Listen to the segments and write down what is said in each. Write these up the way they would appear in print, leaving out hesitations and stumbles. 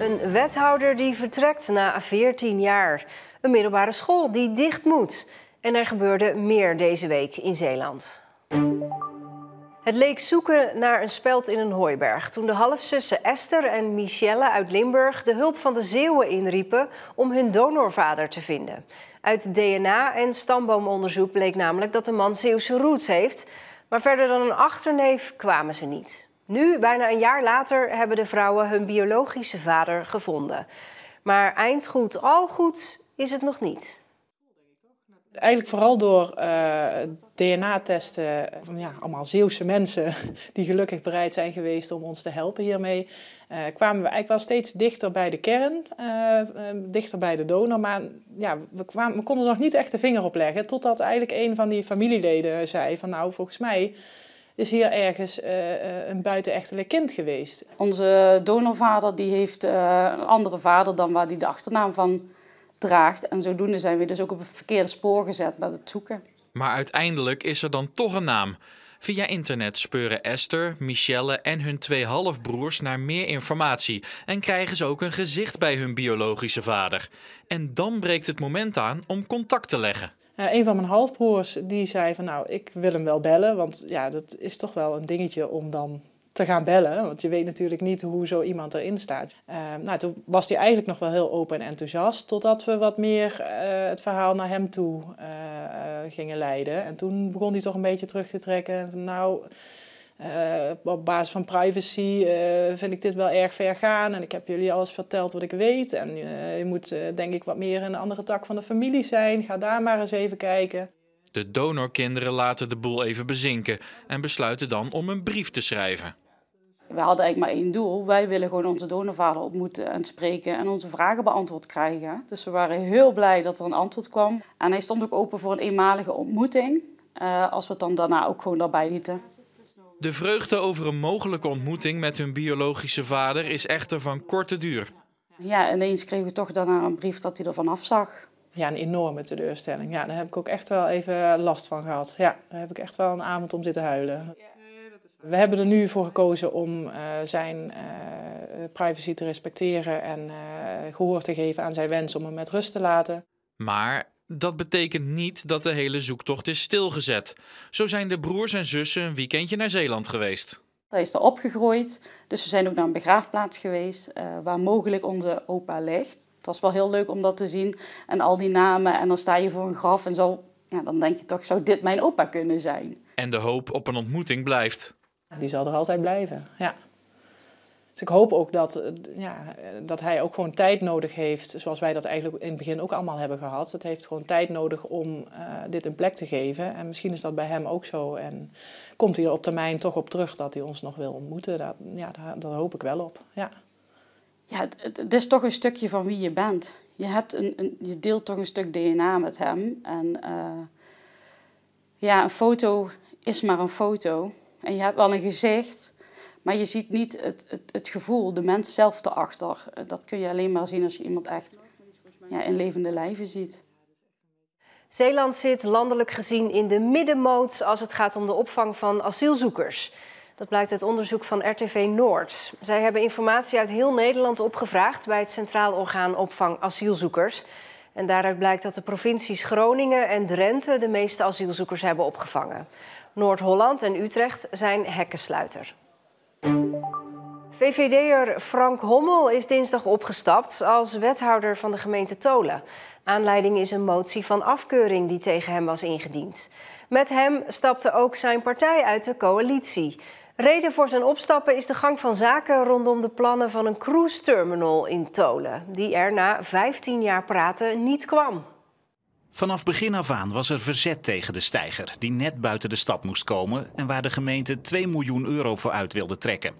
Een wethouder die vertrekt na 14 jaar. Een middelbare school die dicht moet. En er gebeurde meer deze week in Zeeland. Het leek zoeken naar een speld in een hooiberg toen de halfzussen Esther en Michelle uit Limburg de hulp van de Zeeuwen inriepen om hun donorvader te vinden. Uit DNA- en stamboomonderzoek bleek namelijk dat de man Zeeuwse roots heeft, maar verder dan een achterneef kwamen ze niet. Nu, bijna een jaar later, hebben de vrouwen hun biologische vader gevonden. Maar eind goed, al goed is het nog niet. Eigenlijk vooral door DNA-testen van allemaal Zeeuwse mensen die gelukkig bereid zijn geweest om ons te helpen hiermee, kwamen we eigenlijk wel steeds dichter bij de kern, dichter bij de donor. Maar ja, we konden er nog niet echt de vinger op leggen, totdat eigenlijk een van die familieleden zei van nou, volgens mij is hier ergens een buitenechtelijk kind geweest. Onze donorvader die heeft een andere vader dan waar hij de achternaam van draagt. En zodoende zijn we dus ook op het verkeerde spoor gezet met het zoeken. Maar uiteindelijk is er dan toch een naam. Via internet speuren Esther, Michelle en hun 2 halfbroers naar meer informatie. En krijgen ze ook een gezicht bij hun biologische vader. En dan breekt het moment aan om contact te leggen. Een van mijn halfbroers die zei van nou, ik wil hem wel bellen. Want ja, dat is toch wel een dingetje om dan te gaan bellen. Want je weet natuurlijk niet hoe zo iemand erin staat. Toen was hij eigenlijk nog wel heel open en enthousiast. Totdat we wat meer het verhaal naar hem toe gingen leiden. En toen begon hij toch een beetje terug te trekken. Nou, op basis van privacy vind ik dit wel erg ver gaan. En ik heb jullie alles verteld wat ik weet. En je moet denk ik wat meer een andere tak van de familie zijn. Ga daar maar eens even kijken. De donorkinderen laten de boel even bezinken. En besluiten dan om een brief te schrijven. We hadden eigenlijk maar één doel. Wij willen gewoon onze donorvader ontmoeten en spreken en onze vragen beantwoord krijgen. Dus we waren heel blij dat er een antwoord kwam. En hij stond ook open voor een eenmalige ontmoeting. Als we het dan daarna ook gewoon daarbij lieten. De vreugde over een mogelijke ontmoeting met hun biologische vader is echter van korte duur. Ja, ineens kregen we toch daarna een brief dat hij er vanaf zag. Ja, een enorme teleurstelling. Ja, daar heb ik ook echt wel even last van gehad. Ja, daar heb ik echt wel een avond om zitten huilen. We hebben er nu voor gekozen om zijn privacy te respecteren en gehoor te geven aan zijn wens om hem met rust te laten. Maar dat betekent niet dat de hele zoektocht is stilgezet. Zo zijn de broers en zussen een weekendje naar Zeeland geweest. Hij is er opgegroeid, dus we zijn ook naar een begraafplaats geweest waar mogelijk onze opa ligt. Het was wel heel leuk om dat te zien en al die namen en dan sta je voor een graf en zo, ja, dan denk je toch, zou dit mijn opa kunnen zijn? En de hoop op een ontmoeting blijft. Die zal er altijd blijven, ja. Dus ik hoop ook dat hij ook gewoon tijd nodig heeft, zoals wij dat eigenlijk in het begin ook allemaal hebben gehad. Het heeft gewoon tijd nodig om dit een plek te geven. En misschien is dat bij hem ook zo. En komt hij er op termijn toch op terug dat hij ons nog wil ontmoeten. Daar hoop ik wel op, ja. Ja, het is toch een stukje van wie je bent. Je deelt toch een stuk DNA met hem. En een foto is maar een foto. En je hebt wel een gezicht, maar je ziet niet het gevoel, de mens zelf erachter. Dat kun je alleen maar zien als je iemand echt in levende lijven ziet. Zeeland zit landelijk gezien in de middenmoot als het gaat om de opvang van asielzoekers. Dat blijkt uit onderzoek van RTV Noord. Zij hebben informatie uit heel Nederland opgevraagd bij het Centraal Orgaan Opvang Asielzoekers. En daaruit blijkt dat de provincies Groningen en Drenthe de meeste asielzoekers hebben opgevangen. Noord-Holland en Utrecht zijn hekkensluiter. VVD'er Frank Hommel is dinsdag opgestapt als wethouder van de gemeente Tolen. Aanleiding is een motie van afkeuring die tegen hem was ingediend. Met hem stapte ook zijn partij uit de coalitie. Reden voor zijn opstappen is de gang van zaken rondom de plannen van een cruise terminal in Tolen, die er na 15 jaar praten niet kwam. Vanaf begin af aan was er verzet tegen de steiger, die net buiten de stad moest komen en waar de gemeente 2 miljoen euro voor uit wilde trekken.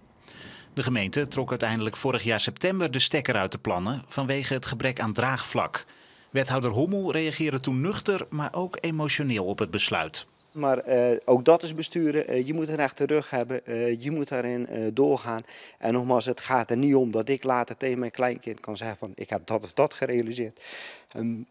De gemeente trok uiteindelijk vorig jaar september de stekker uit de plannen vanwege het gebrek aan draagvlak. Wethouder Hommel reageerde toen nuchter, maar ook emotioneel op het besluit. Maar ook dat is besturen. Je moet een rechte rug hebben. Je moet daarin doorgaan. En nogmaals, het gaat er niet om dat ik later tegen mijn kleinkind kan zeggen van ik heb dat of dat gerealiseerd.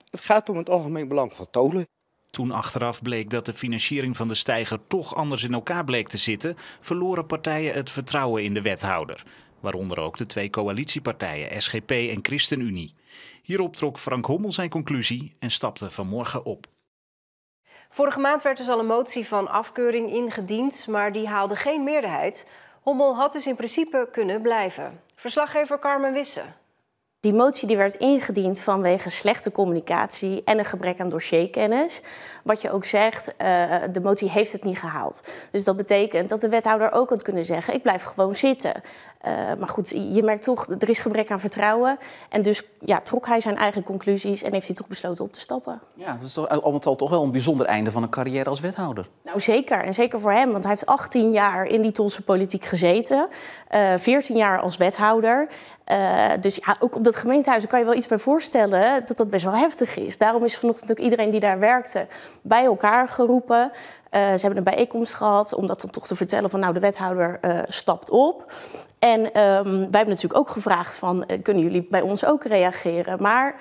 Het gaat om het algemeen belang van Tolen. Toen achteraf bleek dat de financiering van de steiger toch anders in elkaar bleek te zitten, verloren partijen het vertrouwen in de wethouder. Waaronder ook de 2 coalitiepartijen SGP en ChristenUnie. Hierop trok Frank Hommel zijn conclusie en stapte vanmorgen op. Vorige maand werd dus al een motie van afkeuring ingediend, maar die haalde geen meerderheid. Hommel had dus in principe kunnen blijven. Verslaggever Carmen Wisse. Die motie die werd ingediend vanwege slechte communicatie en een gebrek aan dossierkennis. Wat je ook zegt, de motie heeft het niet gehaald. Dus dat betekent dat de wethouder ook had kunnen zeggen, ik blijf gewoon zitten. Maar goed, je merkt toch, er is gebrek aan vertrouwen. En dus trok hij zijn eigen conclusies en heeft hij toch besloten op te stappen. Ja, dat is al met al toch wel een bijzonder einde van een carrière als wethouder. Nou zeker, en zeker voor hem, want hij heeft 18 jaar in die Tolse politiek gezeten. 14 jaar als wethouder. Dus ja, ook op dat gemeentehuis kan je wel iets bij voorstellen dat dat best wel heftig is. Daarom is vanochtend ook iedereen die daar werkte bij elkaar geroepen. Ze hebben een bijeenkomst gehad om dat dan toch te vertellen van nou de wethouder stapt op. En wij hebben natuurlijk ook gevraagd van kunnen jullie bij ons ook reageren? Maar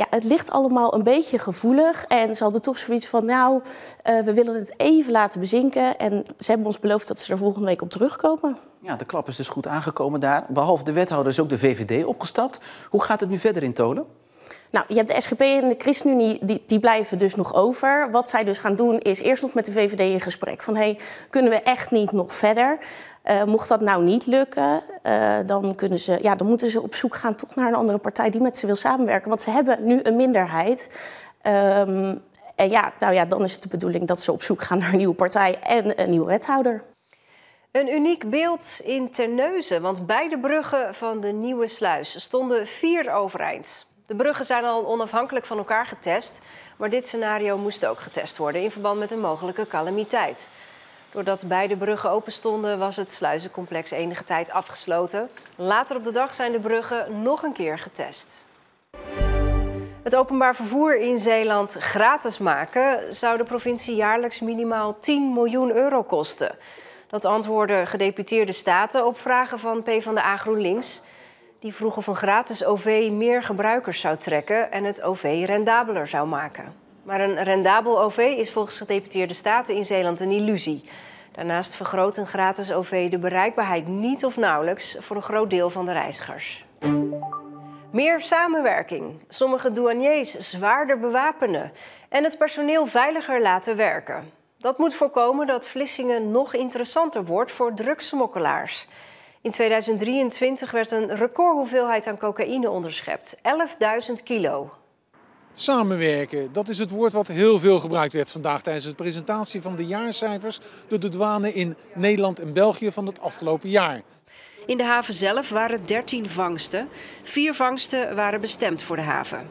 het ligt allemaal een beetje gevoelig en ze hadden toch zoiets van nou we willen het even laten bezinken. En ze hebben ons beloofd dat ze er volgende week op terugkomen. Ja, de klap is dus goed aangekomen daar. Behalve de wethouder is ook de VVD opgestapt. Hoe gaat het nu verder in Tholen? Nou, je hebt de SGP en de ChristenUnie, die blijven dus nog over. Wat zij dus gaan doen is eerst nog met de VVD in gesprek. Van kunnen we echt niet nog verder? Mocht dat nou niet lukken, dan moeten ze op zoek gaan toch naar een andere partij die met ze wil samenwerken. Want ze hebben nu een minderheid. Dan is het de bedoeling dat ze op zoek gaan naar een nieuwe partij en een nieuwe wethouder. Een uniek beeld in Terneuzen, want beide bruggen van de Nieuwe Sluis stonden 4 overeind. De bruggen zijn al onafhankelijk van elkaar getest, maar dit scenario moest ook getest worden in verband met een mogelijke calamiteit. Doordat beide bruggen open stonden, was het sluizencomplex enige tijd afgesloten. Later op de dag zijn de bruggen nog een keer getest. Het openbaar vervoer in Zeeland gratis maken zou de provincie jaarlijks minimaal 10 miljoen euro kosten. Dat antwoorden gedeputeerde staten op vragen van PvdA GroenLinks. Die vroeg of een gratis OV meer gebruikers zou trekken en het OV rendabeler zou maken. Maar een rendabel OV is volgens gedeputeerde staten in Zeeland een illusie. Daarnaast vergroot een gratis OV de bereikbaarheid niet of nauwelijks voor een groot deel van de reizigers. Meer samenwerking, sommige douaniers zwaarder bewapenen en het personeel veiliger laten werken. Dat moet voorkomen dat Vlissingen nog interessanter wordt voor drugssmokkelaars. In 2023 werd een recordhoeveelheid aan cocaïne onderschept, 11.000 kilo. Samenwerken, dat is het woord wat heel veel gebruikt werd vandaag tijdens de presentatie van de jaarcijfers door de douane in Nederland en België van het afgelopen jaar. In de haven zelf waren 13 vangsten. 4 vangsten waren bestemd voor de haven.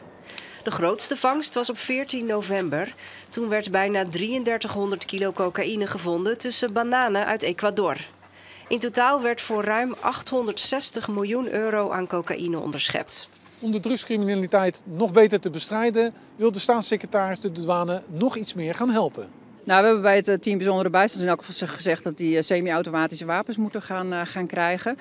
De grootste vangst was op 14 november. Toen werd bijna 3300 kilo cocaïne gevonden tussen bananen uit Ecuador. In totaal werd voor ruim 860 miljoen euro aan cocaïne onderschept. Om de drugscriminaliteit nog beter te bestrijden, wil de staatssecretaris de douane nog iets meer gaan helpen. Nou, we hebben bij het team bijzondere bijstand in elk geval gezegd dat die semi-automatische wapens moeten gaan krijgen.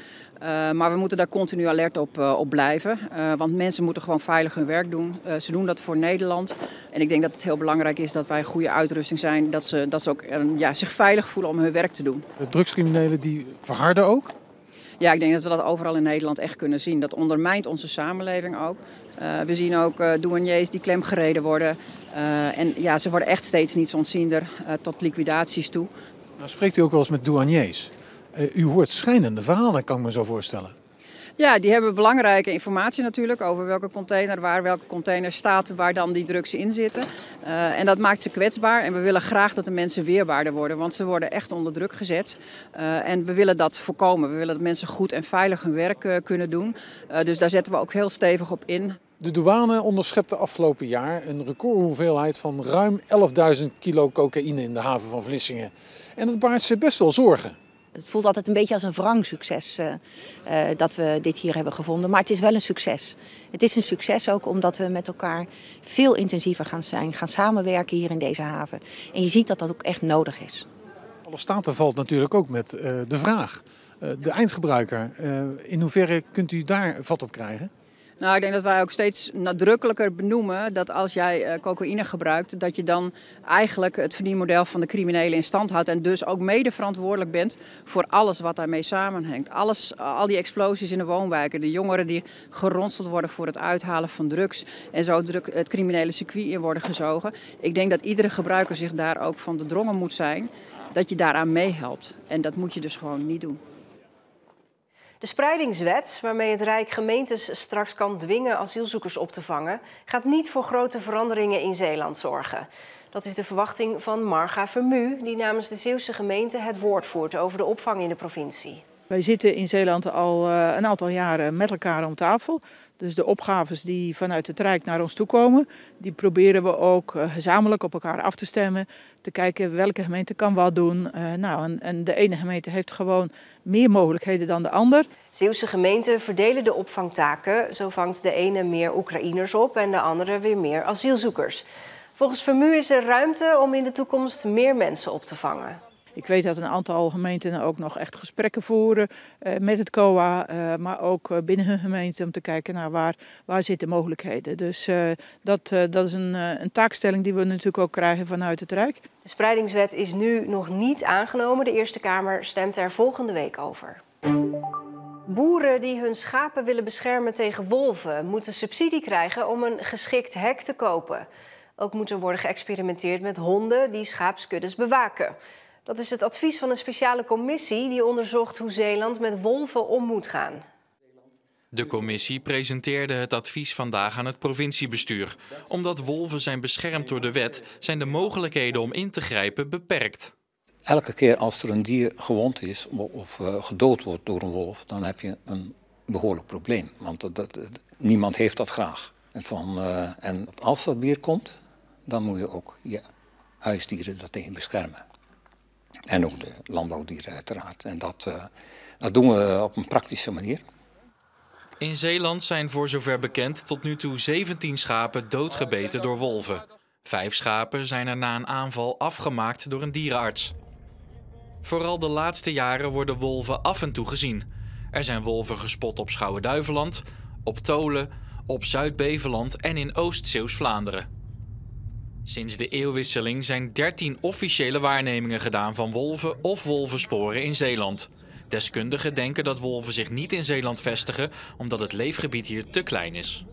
Maar we moeten daar continu alert op blijven. Want mensen moeten gewoon veilig hun werk doen. Ze doen dat voor Nederland. En ik denk dat het heel belangrijk is dat wij goede uitrusting zijn. Dat ze ook zich veilig voelen om hun werk te doen. De drugscriminelen die verharden ook? Ja, ik denk dat we dat overal in Nederland echt kunnen zien. Dat ondermijnt onze samenleving ook. We zien ook douaniers die klemgereden worden. En ze worden echt steeds niet ontziender tot liquidaties toe. Nou, spreekt u ook wel eens met douaniers. U hoort schrijnende verhalen, kan ik me zo voorstellen. Ja, die hebben belangrijke informatie natuurlijk over welke container staat waar dan die drugs in zitten. En dat maakt ze kwetsbaar en we willen graag dat de mensen weerbaarder worden, want ze worden echt onder druk gezet. En we willen dat voorkomen. We willen dat mensen goed en veilig hun werk kunnen doen. Dus daar zetten we ook heel stevig op in. De douane onderschepte afgelopen jaar een recordhoeveelheid van ruim 11.000 kilo cocaïne in de haven van Vlissingen. En dat baart ze best wel zorgen. Het voelt altijd een beetje als een wrang succes dat we dit hier hebben gevonden. Maar het is wel een succes. Het is een succes ook omdat we met elkaar veel intensiever gaan samenwerken hier in deze haven. En je ziet dat dat ook echt nodig is. Alle staten valt natuurlijk ook met de vraag. De eindgebruiker, in hoeverre kunt u daar vat op krijgen? Nou, ik denk dat wij ook steeds nadrukkelijker benoemen dat als jij cocaïne gebruikt, dat je dan eigenlijk het verdienmodel van de criminelen in stand houdt en dus ook mede verantwoordelijk bent voor alles wat daarmee samenhangt. Al die explosies in de woonwijken, de jongeren die geronseld worden voor het uithalen van drugs en zo het criminele circuit in worden gezogen. Ik denk dat iedere gebruiker zich daar ook van doordrongen moet zijn dat je daaraan meehelpt. En dat moet je dus gewoon niet doen. De spreidingswet, waarmee het Rijk gemeentes straks kan dwingen asielzoekers op te vangen, gaat niet voor grote veranderingen in Zeeland zorgen. Dat is de verwachting van Marga Vermu, die namens de Zeeuwse gemeente het woord voert over de opvang in de provincie. Wij zitten in Zeeland al een aantal jaren met elkaar om tafel. Dus de opgaves die vanuit het Rijk naar ons toe komen, die proberen we ook gezamenlijk op elkaar af te stemmen. Te kijken welke gemeente kan wat doen. En de ene gemeente heeft gewoon meer mogelijkheden dan de ander. Zeeuwse gemeenten verdelen de opvangtaken. Zo vangt de ene meer Oekraïners op en de andere weer meer asielzoekers. Volgens Vermu is er ruimte om in de toekomst meer mensen op te vangen. Ik weet dat een aantal gemeenten ook nog echt gesprekken voeren met het COA, maar ook binnen hun gemeente om te kijken naar waar zitten mogelijkheden. Dus dat is een taakstelling die we natuurlijk ook krijgen vanuit het Rijk. De spreidingswet is nu nog niet aangenomen. De Eerste Kamer stemt er volgende week over. Boeren die hun schapen willen beschermen tegen wolven moeten subsidie krijgen om een geschikt hek te kopen. Ook moet er worden geëxperimenteerd met honden die schaapskuddes bewaken. Dat is het advies van een speciale commissie die onderzocht hoe Zeeland met wolven om moet gaan. De commissie presenteerde het advies vandaag aan het provinciebestuur. Omdat wolven zijn beschermd door de wet, zijn de mogelijkheden om in te grijpen beperkt. Elke keer als er een dier gewond is of gedood wordt door een wolf, dan heb je een behoorlijk probleem. Want niemand heeft dat graag. En als dat dier komt, dan moet je ook je huisdieren daartegen beschermen. En ook de landbouwdieren uiteraard. En dat doen we op een praktische manier. In Zeeland zijn voor zover bekend tot nu toe 17 schapen doodgebeten door wolven. 5 schapen zijn er na een aanval afgemaakt door een dierenarts. Vooral de laatste jaren worden wolven af en toe gezien. Er zijn wolven gespot op Schouwen-Duiveland, op Tholen, op Zuid-Beveland en in Oost-Zeeuws-Vlaanderen. Sinds de eeuwwisseling zijn 13 officiële waarnemingen gedaan van wolven of wolvensporen in Zeeland. Deskundigen denken dat wolven zich niet in Zeeland vestigen omdat het leefgebied hier te klein is.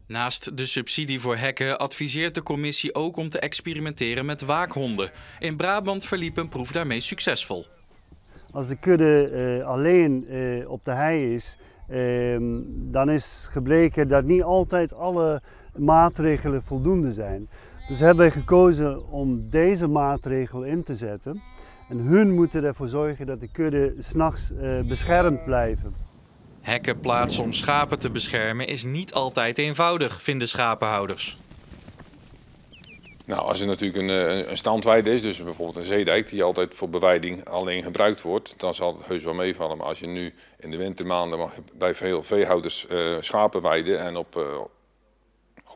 Naast de subsidie voor hekken adviseert de commissie ook om te experimenteren met waakhonden. In Brabant verliep een proef daarmee succesvol. Als de kudde alleen op de hei is, dan is gebleken dat niet altijd alle maatregelen voldoende zijn. Dus hebben wij gekozen om deze maatregel in te zetten. En hun moeten ervoor zorgen dat de kudde 's nachts beschermd blijven. Hekken plaatsen om schapen te beschermen is niet altijd eenvoudig, vinden schapenhouders. Nou, als er natuurlijk een standweide is, dus bijvoorbeeld een zeedijk die altijd voor beweiding alleen gebruikt wordt, dan zal het heus wel meevallen. Maar als je nu in de wintermaanden mag je bij veel veehouders schapen weiden en op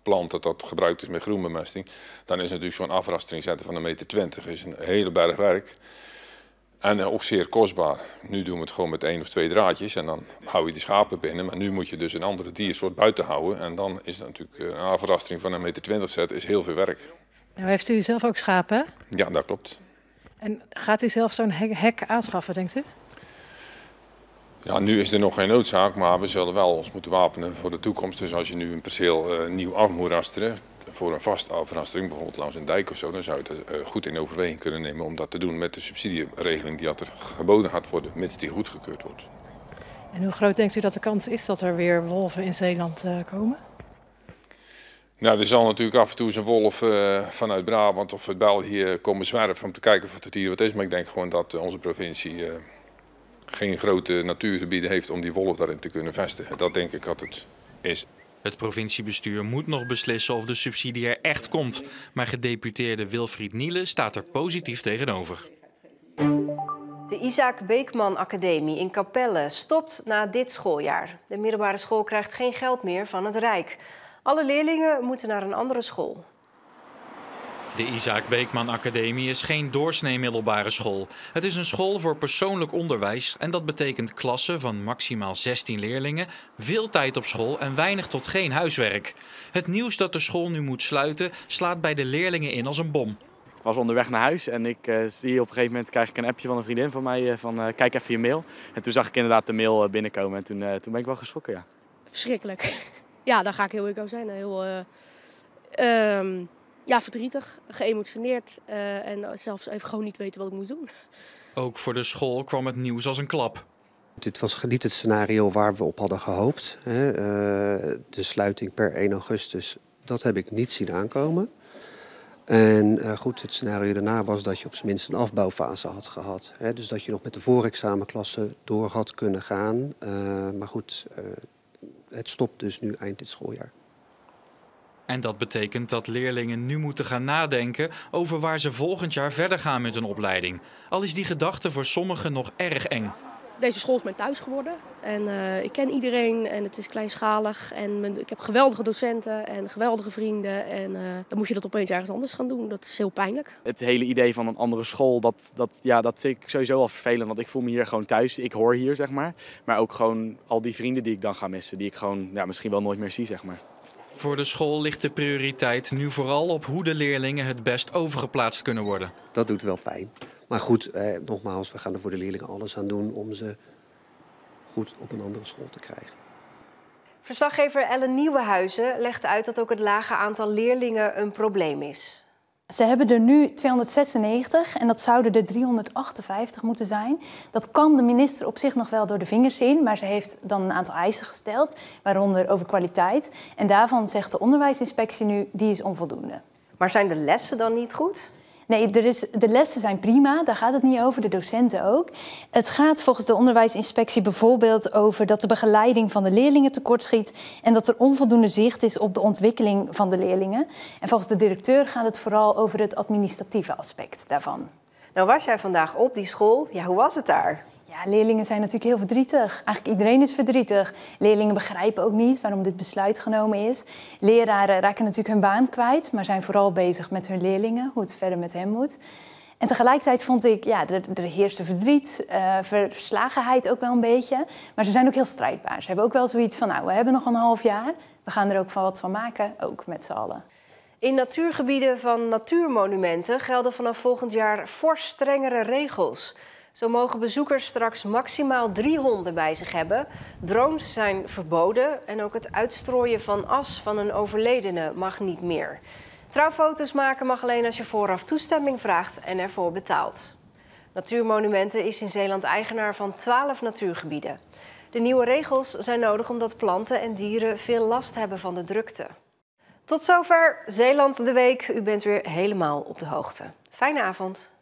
land dat gebruikt is met groenbemesting, dan is natuurlijk zo'n afrastering zetten van 1,20 meter is een hele berg werk. En ook zeer kostbaar. Nu doen we het gewoon met 1 of 2 draadjes en dan hou je die schapen binnen. Maar nu moet je dus een andere diersoort buiten houden. En dan is het natuurlijk een afrastering van 1,20 meter zetten is heel veel werk. Nou heeft u zelf ook schapen, hè? Ja, dat klopt. En gaat u zelf zo'n hek aanschaffen, denkt u? Ja, nu is er nog geen noodzaak, maar we zullen wel ons moeten wapenen voor de toekomst. Dus als je nu een perceel nieuw af moet rasteren, voor een vast afrastering, bijvoorbeeld langs een dijk of zo, dan zou je het goed in overweging kunnen nemen om dat te doen met de subsidieregeling die er geboden gaat worden, mits die goedgekeurd wordt. En hoe groot denkt u dat de kans is dat er weer wolven in Zeeland komen? Nou, er zal natuurlijk af en toe eens een wolf vanuit Brabant of uit België komen zwerven om te kijken of het hier wat is. Maar ik denk gewoon dat onze provincie geen grote natuurgebieden heeft om die wolf daarin te kunnen vestigen. Dat denk ik dat het is. Het provinciebestuur moet nog beslissen of de subsidie er echt komt. Maar gedeputeerde Wilfried Niele staat er positief tegenover. De Isaac Beekman Academie in Capelle stopt na dit schooljaar. De middelbare school krijgt geen geld meer van het Rijk. Alle leerlingen moeten naar een andere school. De Isaac Beekman Academie is geen doorsnee middelbare school. Het is een school voor persoonlijk onderwijs en dat betekent klassen van maximaal 16 leerlingen, veel tijd op school en weinig tot geen huiswerk. Het nieuws dat de school nu moet sluiten slaat bij de leerlingen in als een bom. Ik was onderweg naar huis en ik zie op een gegeven moment krijg ik een appje van een vriendin van mij van kijk even je mail. En toen zag ik inderdaad de mail binnenkomen en toen ben ik wel geschrokken, ja. Verschrikkelijk. Ja, daar ga ik heel eerlijk over zijn. Heel verdrietig, geëmotioneerd en zelfs even gewoon niet weten wat ik moest doen. Ook voor de school kwam het nieuws als een klap. Dit was niet het scenario waar we op hadden gehoopt. De sluiting per 1 augustus, dat heb ik niet zien aankomen. En het scenario daarna was dat je op zijn minst een afbouwfase had gehad. Dus dat je nog met de voorexamenklassen door had kunnen gaan. Maar goed, het stopt dus nu eind dit schooljaar. En dat betekent dat leerlingen nu moeten gaan nadenken over waar ze volgend jaar verder gaan met hun opleiding. Al is die gedachte voor sommigen nog erg eng. Deze school is mijn thuis geworden en ik ken iedereen en het is kleinschalig. En ik heb geweldige docenten en geweldige vrienden en dan moet je dat opeens ergens anders gaan doen. Dat is heel pijnlijk. Het hele idee van een andere school, dat vind ik sowieso al vervelend. Want ik voel me hier gewoon thuis, ik hoor hier zeg maar. Maar ook gewoon al die vrienden die ik dan ga missen, die ik gewoon misschien wel nooit meer zie zeg maar. Voor de school ligt de prioriteit nu vooral op hoe de leerlingen het best overgeplaatst kunnen worden. Dat doet wel pijn. Maar goed, nogmaals, we gaan er voor de leerlingen alles aan doen om ze goed op een andere school te krijgen. Verslaggever Ellen Nieuwenhuizen legt uit dat ook het lage aantal leerlingen een probleem is. Ze hebben er nu 296 en dat zouden er 358 moeten zijn. Dat kan de minister op zich nog wel door de vingers zien, maar ze heeft dan een aantal eisen gesteld, waaronder over kwaliteit. En daarvan zegt de onderwijsinspectie nu, die is onvoldoende. Maar zijn de lessen dan niet goed? Nee, de lessen zijn prima, daar gaat het niet over, de docenten ook. Het gaat volgens de onderwijsinspectie bijvoorbeeld over dat de begeleiding van de leerlingen tekortschiet en dat er onvoldoende zicht is op de ontwikkeling van de leerlingen. En volgens de directeur gaat het vooral over het administratieve aspect daarvan. Nou was jij vandaag op die school, ja, hoe was het daar? Ja, leerlingen zijn natuurlijk heel verdrietig. Eigenlijk iedereen is verdrietig. Leerlingen begrijpen ook niet waarom dit besluit genomen is. Leraren raken natuurlijk hun baan kwijt, maar zijn vooral bezig met hun leerlingen, hoe het verder met hen moet. En tegelijkertijd vond ik, ja, er heerste verdriet, verslagenheid ook wel een beetje. Maar ze zijn ook heel strijdbaar. Ze hebben ook wel zoiets van, nou, we hebben nog een half jaar. We gaan er ook van wat van maken, ook met z'n allen. In natuurgebieden van natuurmonumenten gelden vanaf volgend jaar fors strengere regels. Zo mogen bezoekers straks maximaal 3 honden bij zich hebben. Drones zijn verboden en ook het uitstrooien van as van een overledene mag niet meer. Trouwfoto's maken mag alleen als je vooraf toestemming vraagt en ervoor betaalt. Natuurmonumenten is in Zeeland eigenaar van 12 natuurgebieden. De nieuwe regels zijn nodig omdat planten en dieren veel last hebben van de drukte. Tot zover Zeeland de Week. U bent weer helemaal op de hoogte. Fijne avond.